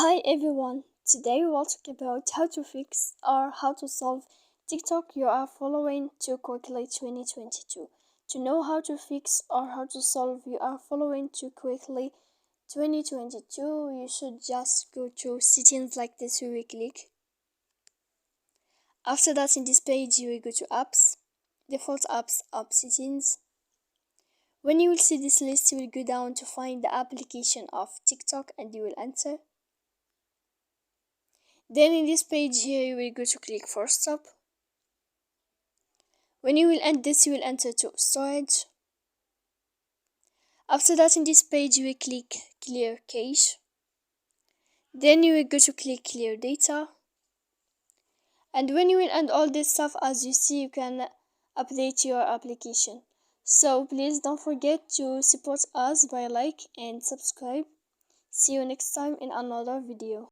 Hi everyone, today we will talk about how to fix or how to solve TikTok you are following too quickly 2022. To know how to fix or how to solve you are following too quickly 2022, you should just go to settings like this. You will click. After that, in this page you will go to apps, default apps, app settings. When you will see this list, you will go down to find the application of TikTok and you will enter. Then in this page here you will go to click for stop. When you will end this, you will enter to storage. After that, in this page you will click clear cache. Then you will go to click clear data. And when you will end all this stuff, as you see, you can update your application. So please don't forget to support us by like and subscribe. See you next time in another video.